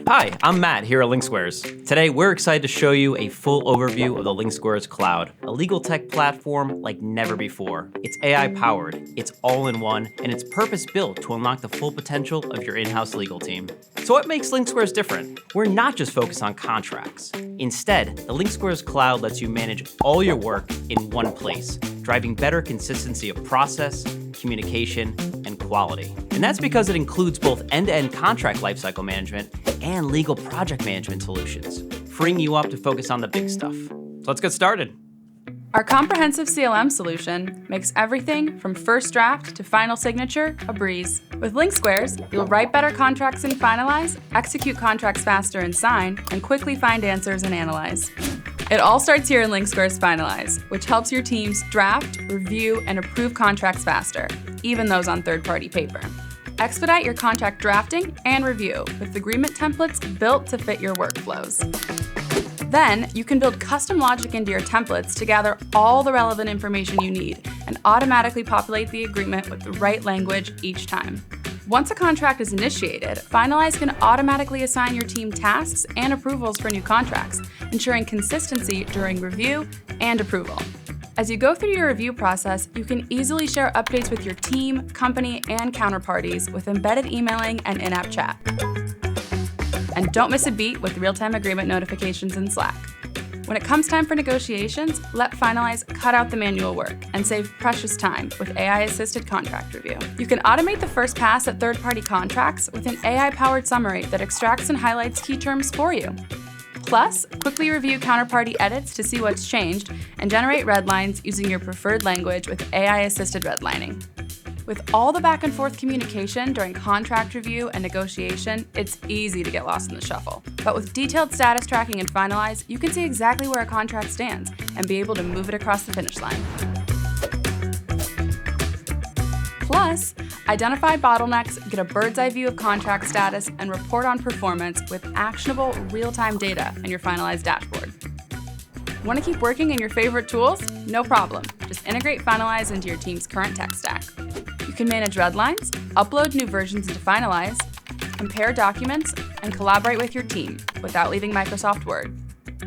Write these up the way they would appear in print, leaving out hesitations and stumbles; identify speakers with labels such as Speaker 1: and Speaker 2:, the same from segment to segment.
Speaker 1: Hi, I'm Matt here at LinkSquares. Today, we're excited to show you a full overview of the LinkSquares Cloud, a legal tech platform like never before. It's AI-powered, it's all-in-one, and it's purpose-built to unlock the full potential of your in-house legal team. So what makes LinkSquares different? We're not just focused on contracts. Instead, the LinkSquares Cloud lets you manage all your work in one place, driving better consistency of process, communication, and quality. And that's because it includes both end-to-end contract lifecycle management and legal project management solutions, freeing you up to focus on the big stuff. So let's get started.
Speaker 2: Our comprehensive CLM solution makes everything from first draft to final signature a breeze. With LinkSquares, you'll write better contracts and finalize, execute contracts faster and sign, and quickly find answers and analyze. It all starts here in LinkSquares Finalize, which helps your teams draft, review, and approve contracts faster, even those on third-party paper. Expedite your contract drafting and review with agreement templates built to fit your workflows. Then, you can build custom logic into your templates to gather all the relevant information you need and automatically populate the agreement with the right language each time. Once a contract is initiated, Finalize can automatically assign your team tasks and approvals for new contracts, ensuring consistency during review and approval. As you go through your review process, you can easily share updates with your team, company, and counterparties with embedded emailing and in-app chat. And don't miss a beat with real-time agreement notifications in Slack. When it comes time for negotiations, let Finalize cut out the manual work and save precious time with AI-assisted contract review. You can automate the first pass at third-party contracts with an AI-powered summary that extracts and highlights key terms for you. Plus, quickly review counterparty edits to see what's changed and generate red lines using your preferred language with AI-assisted redlining. With all the back and forth communication during contract review and negotiation, it's easy to get lost in the shuffle. But with detailed status tracking and Finalize, you can see exactly where a contract stands and be able to move it across the finish line. Plus, identify bottlenecks, get a bird's eye view of contract status, and report on performance with actionable real-time data in your Finalize dashboard. Want to keep working in your favorite tools? No problem. Just integrate Finalize into your team's current tech stack. You can manage red lines, upload new versions into Finalize, compare documents, and collaborate with your team without leaving Microsoft Word.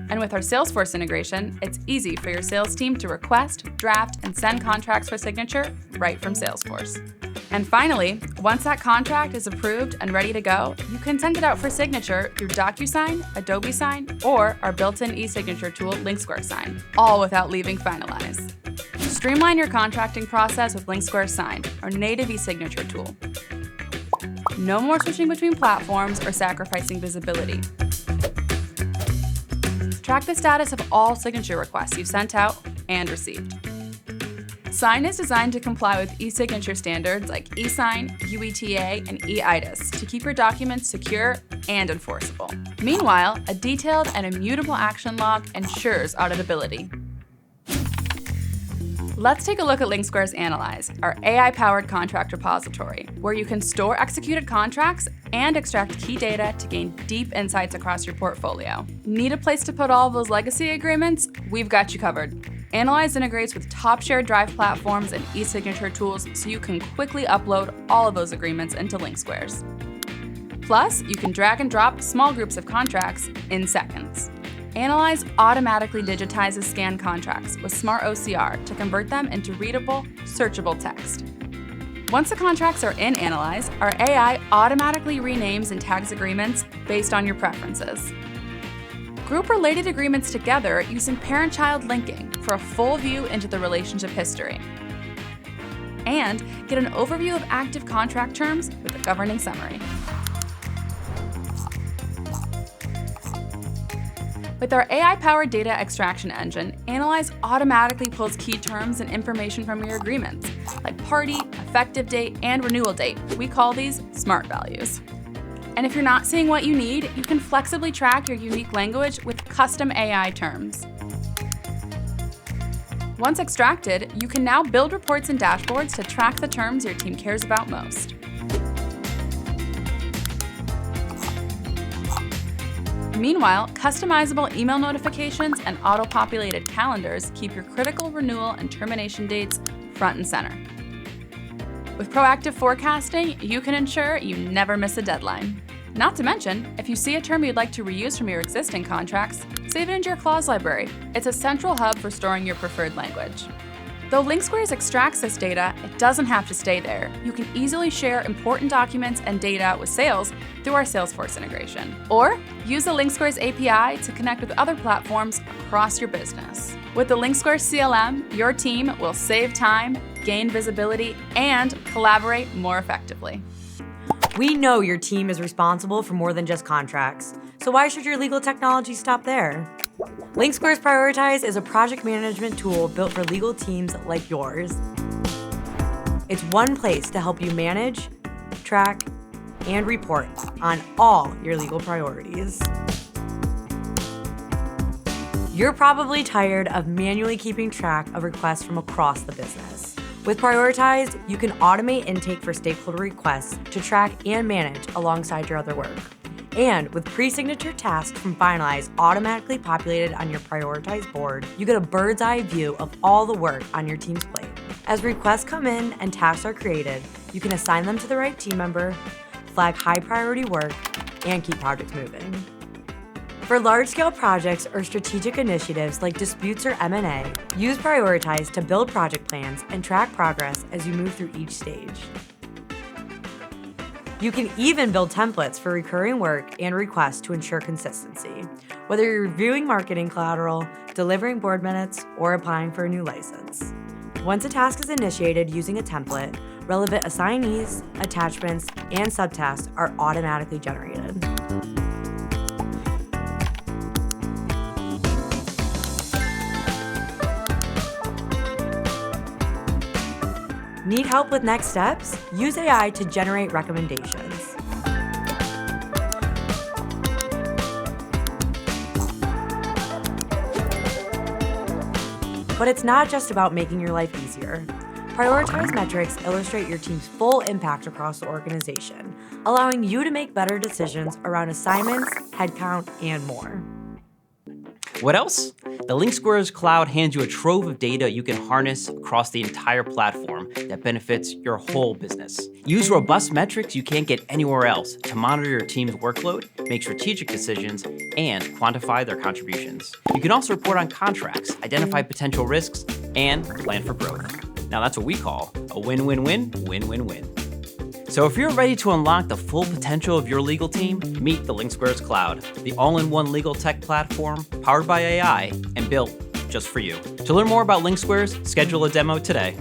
Speaker 2: And with our Salesforce integration, it's easy for your sales team to request, draft, and send contracts for signature right from Salesforce. And finally, once that contract is approved and ready to go, you can send it out for signature through DocuSign, Adobe Sign, or our built-in e-signature tool, LinkSquares Sign, all without leaving Finalize. Streamline your contracting process with LinkSquares Sign, our native e-signature tool. No more switching between platforms or sacrificing visibility. Track the status of all signature requests you've sent out and received. Sign is designed to comply with e-signature standards like eSign, UETA, and eIDAS to keep your documents secure and enforceable. Meanwhile, a detailed and immutable action log ensures auditability. Let's take a look at LinkSquares Analyze, our AI-powered contract repository, where you can store executed contracts and extract key data to gain deep insights across your portfolio. Need a place to put all of those legacy agreements? We've got you covered. Analyze integrates with top shared drive platforms and e-signature tools so you can quickly upload all of those agreements into LinkSquares. Plus, you can drag and drop small groups of contracts in seconds. Analyze automatically digitizes scanned contracts with Smart OCR to convert them into readable, searchable text. Once the contracts are in Analyze, our AI automatically renames and tags agreements based on your preferences. Group related agreements together using parent-child linking for a full view into the relationship history. And get an overview of active contract terms with a governing summary. With our AI-powered data extraction engine, Analyze automatically pulls key terms and information from your agreements, like party, effective date, and renewal date. We call these smart values. And if you're not seeing what you need, you can flexibly track your unique language with custom AI terms. Once extracted, you can now build reports and dashboards to track the terms your team cares about most. Meanwhile, customizable email notifications and auto-populated calendars keep your critical renewal and termination dates front and center. With proactive forecasting, you can ensure you never miss a deadline. Not to mention, if you see a term you'd like to reuse from your existing contracts, save it into your clause library. It's a central hub for storing your preferred language. Though LinkSquares extracts this data, it doesn't have to stay there. You can easily share important documents and data with sales through our Salesforce integration. Or use the LinkSquares API to connect with other platforms across your business. With the LinkSquares CLM, your team will save time, gain visibility, and collaborate more effectively.
Speaker 3: We know your team is responsible for more than just contracts, so why should your legal technology stop there? LinkSquares Prioritize is a project management tool built for legal teams like yours. It's one place to help you manage, track, and report on all your legal priorities. You're probably tired of manually keeping track of requests from across the business. With Prioritize, you can automate intake for stakeholder requests to track and manage alongside your other work. And with pre-signature tasks from Finalize automatically populated on your Prioritize board, you get a bird's eye view of all the work on your team's plate. As requests come in and tasks are created, you can assign them to the right team member, flag high priority work, and keep projects moving. For large-scale projects or strategic initiatives like disputes or M&A, use Prioritize to build project plans and track progress as you move through each stage. You can even build templates for recurring work and requests to ensure consistency, whether you're reviewing marketing collateral, delivering board minutes, or applying for a new license. Once a task is initiated using a template, relevant assignees, attachments, and subtasks are automatically generated. Need help with next steps? Use AI to generate recommendations. But it's not just about making your life easier. Prioritize metrics illustrate your team's full impact across the organization, allowing you to make better decisions around assignments, headcount, and more.
Speaker 1: What else? The LinkSquares Cloud hands you a trove of data you can harness across the entire platform that benefits your whole business. Use robust metrics you can't get anywhere else to monitor your team's workload, make strategic decisions, and quantify their contributions. You can also report on contracts, identify potential risks, and plan for growth. Now that's what we call a win-win-win, win-win-win. So if you're ready to unlock the full potential of your legal team, meet the LinkSquares Cloud, the all-in-one legal tech platform powered by AI and built just for you. To learn more about LinkSquares, schedule a demo today.